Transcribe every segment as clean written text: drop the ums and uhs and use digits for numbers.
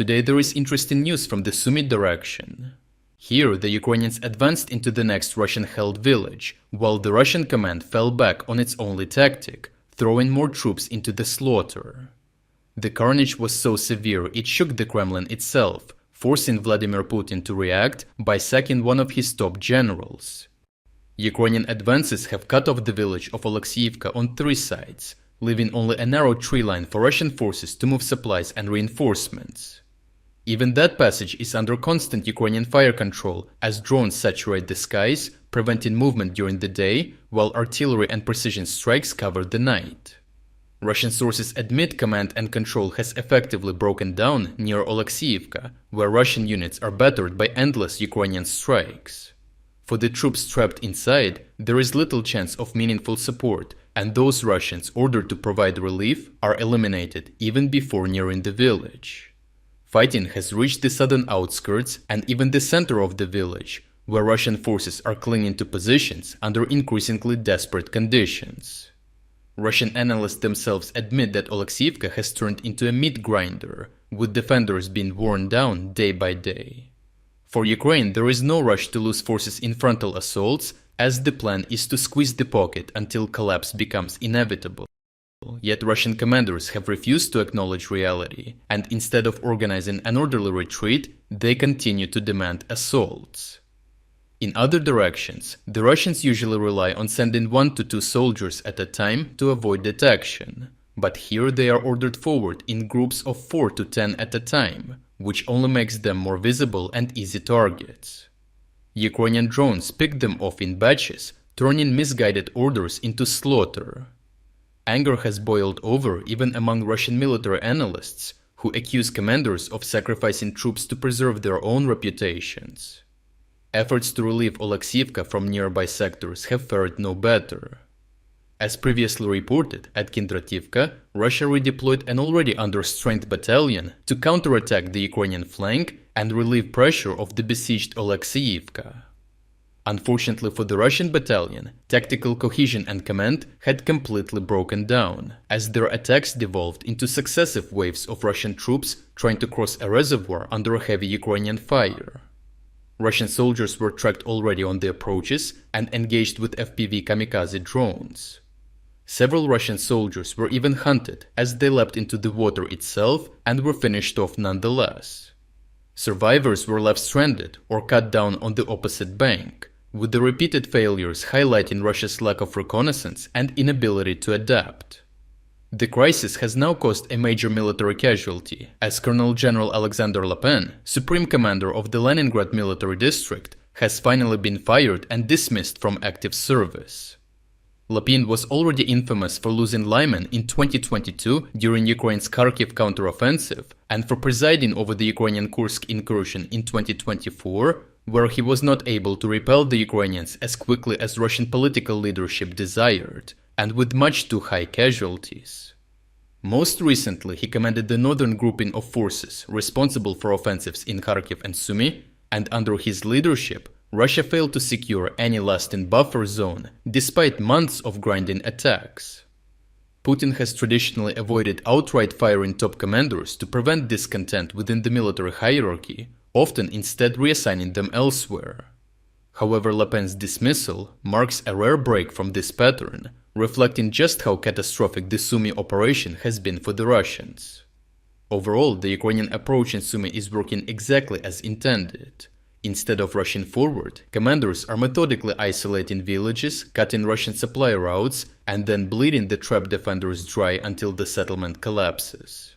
Today there is interesting news from the Sumy direction. Here the Ukrainians advanced into the next Russian-held village, while the Russian command fell back on its only tactic, throwing more troops into the slaughter. The carnage was so severe it shook the Kremlin itself, forcing Vladimir Putin to react by sacking one of his top generals. Ukrainian advances have cut off the village of Oleksiivka on 3 sides, leaving only a narrow tree line for Russian forces to move supplies and reinforcements. Even that passage is under constant Ukrainian fire control as drones saturate the skies, preventing movement during the day, while artillery and precision strikes cover the night. Russian sources admit command and control has effectively broken down near Oleksiivka, where Russian units are battered by endless Ukrainian strikes. For the troops trapped inside, there is little chance of meaningful support, and those Russians ordered to provide relief are eliminated even before nearing the village. Fighting has reached the southern outskirts and even the center of the village, where Russian forces are clinging to positions under increasingly desperate conditions. Russian analysts themselves admit that Oleksiivka has turned into a meat grinder, with defenders being worn down day by day. For Ukraine, there is no rush to lose forces in frontal assaults, as the plan is to squeeze the pocket until collapse becomes inevitable. Yet Russian commanders have refused to acknowledge reality, and instead of organizing an orderly retreat, they continue to demand assaults. In other directions, the Russians usually rely on sending 1 to 2 soldiers at a time to avoid detection, but here they are ordered forward in groups of 4 to 10 at a time, which only makes them more visible and easy targets. Ukrainian drones pick them off in batches, turning misguided orders into slaughter. Anger has boiled over even among Russian military analysts, who accuse commanders of sacrificing troops to preserve their own reputations. Efforts to relieve Oleksiivka from nearby sectors have fared no better. As previously reported, at Kindrativka, Russia redeployed an already understrength battalion to counterattack the Ukrainian flank and relieve pressure of the besieged Oleksiivka. Unfortunately for the Russian battalion, tactical cohesion and command had completely broken down, as their attacks devolved into successive waves of Russian troops trying to cross a reservoir under a heavy Ukrainian fire. Russian soldiers were tracked already on the approaches and engaged with FPV kamikaze drones. Several Russian soldiers were even hunted as they leapt into the water itself and were finished off nonetheless. Survivors were left stranded or cut down on the opposite bank, with the repeated failures highlighting Russia's lack of reconnaissance and inability to adapt. The crisis has now caused a major military casualty, as Colonel General Alexander Lapin, Supreme Commander of the Leningrad Military District, has finally been fired and dismissed from active service. Lapin was already infamous for losing Lyman in 2022 during Ukraine's Kharkiv counteroffensive and for presiding over the Ukrainian Kursk incursion in 2024, where he was not able to repel the Ukrainians as quickly as Russian political leadership desired, and with much too high casualties. Most recently, he commanded the northern grouping of forces responsible for offensives in Kharkiv and Sumy, and under his leadership, Russia failed to secure any lasting buffer zone, despite months of grinding attacks. Putin has traditionally avoided outright firing top commanders to prevent discontent within the military hierarchy, often instead reassigning them elsewhere. However, Lapin's dismissal marks a rare break from this pattern, reflecting just how catastrophic the Sumy operation has been for the Russians. Overall, the Ukrainian approach in Sumy is working exactly as intended. Instead of rushing forward, commanders are methodically isolating villages, cutting Russian supply routes, and then bleeding the trapped defenders dry until the settlement collapses.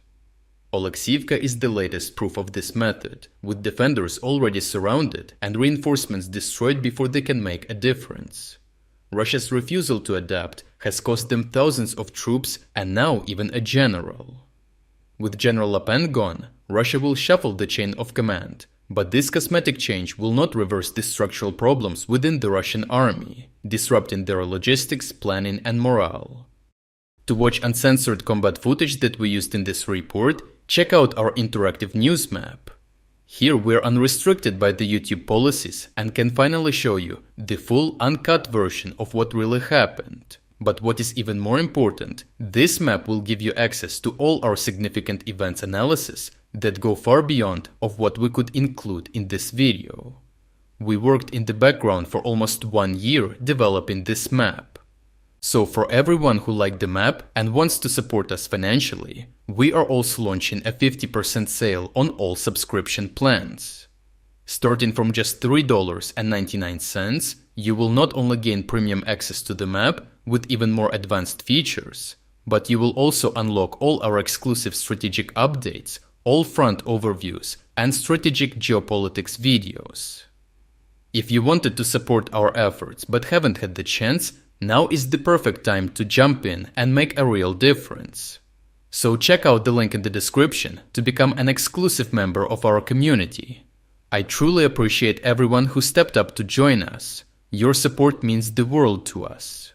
Oleksiivka is the latest proof of this method, with defenders already surrounded and reinforcements destroyed before they can make a difference. Russia's refusal to adapt has cost them thousands of troops and now even a general. With General Lapin gone, Russia will shuffle the chain of command, but this cosmetic change will not reverse the structural problems within the Russian army, disrupting their logistics, planning and morale. To watch uncensored combat footage that we used in this report, check out our interactive news map. Here we're unrestricted by the YouTube policies and can finally show you the full uncut version of what really happened. But what is even more important, this map will give you access to all our significant events analysis, that go far beyond of what we could include in this video. We worked in the background for almost 1 year developing this map. So for everyone who liked the map and wants to support us financially, we are also launching a 50% sale on all subscription plans. Starting from just $3.99, you will not only gain premium access to the map with even more advanced features, but you will also unlock all our exclusive strategic updates, all front overviews, and strategic geopolitics videos. If you wanted to support our efforts but haven't had the chance, now is the perfect time to jump in and make a real difference. So check out the link in the description to become an exclusive member of our community. I truly appreciate everyone who stepped up to join us. Your support means the world to us.